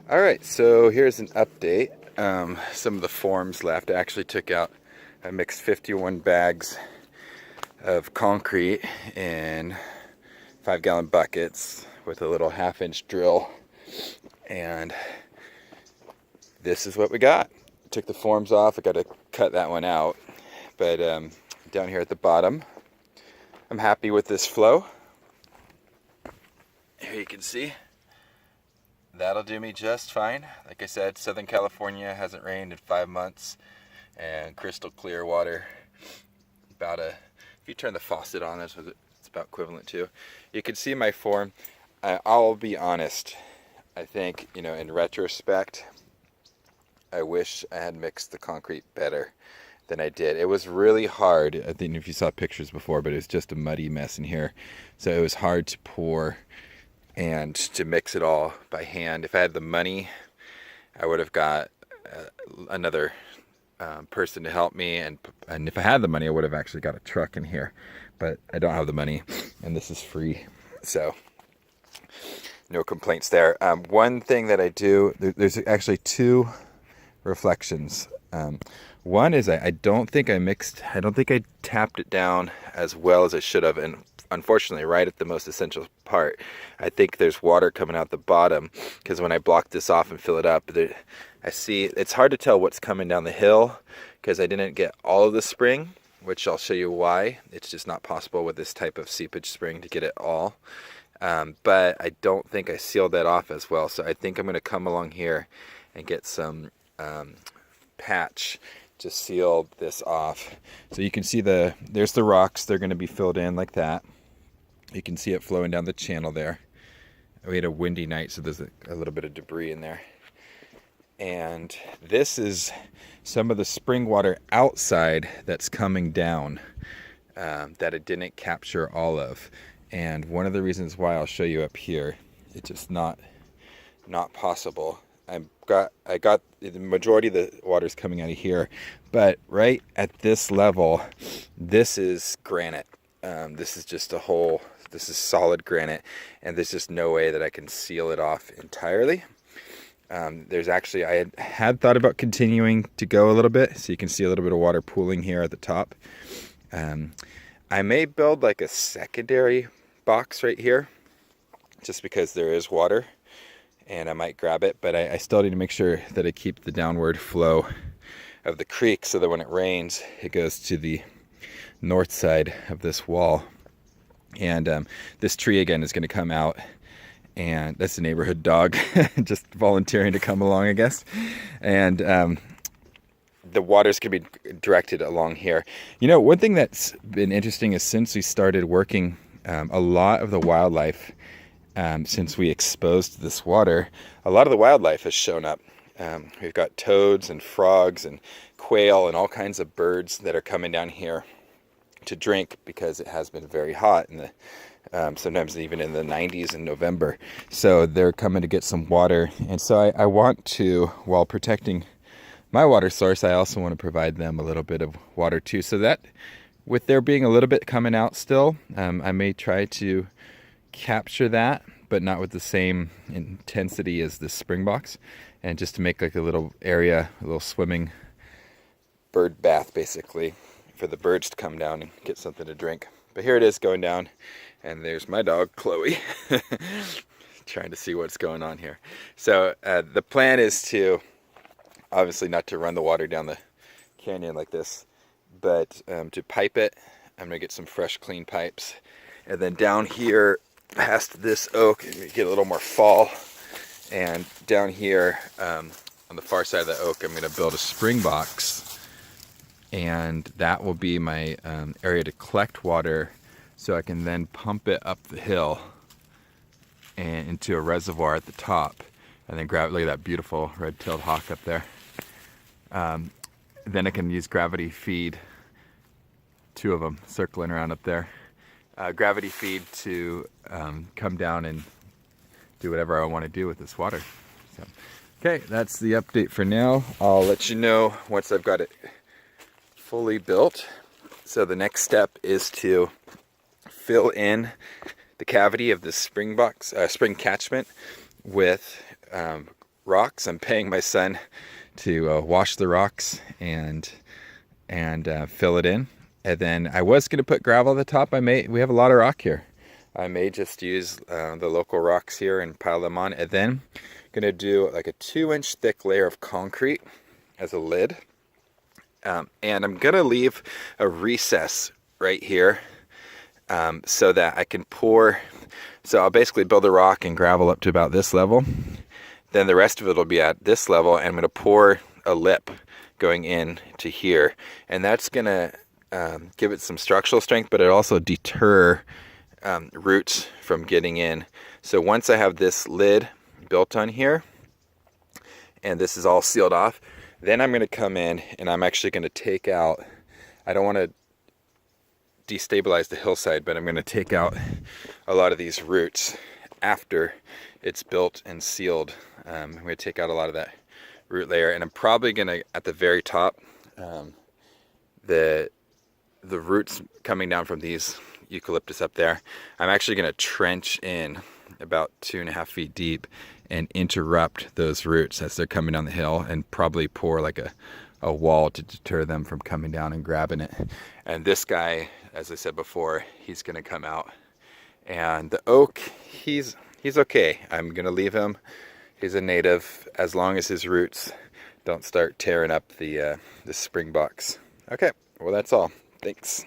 All right, so here's an update. Some of the forms left. I mixed 51 bags of concrete in 5-gallon buckets with a little 1/2-inch drill, and this is what we got. Took the forms off. I got to cut that one out, but down here at the bottom, I'm happy with this flow. Here you can see. That'll do me just fine. Like I said, Southern California hasn't rained in 5 months, and crystal clear water. If you turn the faucet on, that's what it's about equivalent to. You can see my form. I'll be honest. I think, in retrospect, I wish I had mixed the concrete better than I did. It was really hard. I think if you saw pictures before, but it was just a muddy mess in here. So it was hard to pour and to mix it all by hand. If I had the money, I would have got another person to help me, and if I had the money, I would have actually got a truck in here, but I don't have the money, and this is free, so no complaints there. One thing that I do, there's actually two reflections. One is I don't think I tapped it down as well as I should have, and unfortunately right at the most essential part, I think there's water coming out the bottom, because when I block this off and fill it up, I see it's hard to tell what's coming down the hill because I didn't get all of the spring, which I'll show you why. It's just not possible with this type of seepage spring to get it all. But I don't think I sealed that off as well, so I think I'm going to come along here and get some patch to seal this off. So you can see there's the rocks. They're going to be filled in like that. You can see it flowing down the channel there. We had a windy night, so there's a little bit of debris in there. And this is some of the spring water outside that's coming down that it didn't capture all of. And one of the reasons why I'll show you up here, it's just not possible. I got the majority of the water's coming out of here, but right at this level, this is granite. This is just this is solid granite, and there's just no way that I can seal it off entirely. I had thought about continuing to go a little bit, so you can see a little bit of water pooling here at the top. I may build like a secondary box right here, just because there is water, and I might grab it, but I still need to make sure that I keep the downward flow of the creek so that when it rains, it goes to the north side of this wall. And this tree again is going to come out, and that's a neighborhood dog just volunteering to come along, I guess. And the water's going to be directed along here. One thing that's been interesting is since we started working, a lot of the wildlife, since we exposed this water, a lot of the wildlife has shown up. We've got toads and frogs and quail and all kinds of birds that are coming down here to drink, because it has been very hot in sometimes even in the 90s in November. So they're coming to get some water. And so I want to, while protecting my water source, I also want to provide them a little bit of water too. So that, with there being a little bit coming out still, I may try to capture that, but not with the same intensity as the spring box, and just to make like a little area, a little swimming bird bath basically, for the birds to come down and get something to drink. But here it is going down, and there's my dog Chloe trying to see what's going on here. So the plan is to, obviously not to run the water down the canyon like this, but to pipe it. I'm gonna get some fresh clean pipes, and then down here past this oak, get a little more fall, and down here on the far side of the oak, I'm gonna build a spring box, and that will be my area to collect water, so I can then pump it up the hill and into a reservoir at the top, and then grab, look at that beautiful red-tailed hawk up there. Then I can use gravity feed, 2 of them circling around up there, gravity feed to come down and do whatever I want to do with this water. So, okay, that's the update for now. I'll let you know once I've got it fully built. So the next step is to fill in the cavity of this spring catchment with rocks. I'm paying my son to wash the rocks and fill it in. And then I was going to put gravel at the top. We have a lot of rock here. I may just use the local rocks here and pile them on. And then I'm going to do like a 2-inch thick layer of concrete as a lid. And I'm going to leave a recess right here so that I can pour. So I'll basically build a rock and gravel up to about this level. Then the rest of it will be at this level, and I'm going to pour a lip going in to here. And that's going to give it some structural strength, but it also deter roots from getting in. So once I have this lid built on here, and this is all sealed off, then I'm going to come in and I'm actually going to take out, I don't want to destabilize the hillside, but I'm going to take out a lot of these roots after it's built and sealed. I'm going to take out a lot of that root layer, and I'm probably going to, at the very top, the roots coming down from these eucalyptus up there, I'm actually going to trench in about 2.5 feet deep and interrupt those roots as they're coming down the hill, and probably pour like a wall to deter them from coming down and grabbing it. And this guy, as I said before, he's going to come out. And the oak, he's okay. I'm going to leave him. He's a native, as long as his roots don't start tearing up the spring box. Okay, well that's all. Thanks.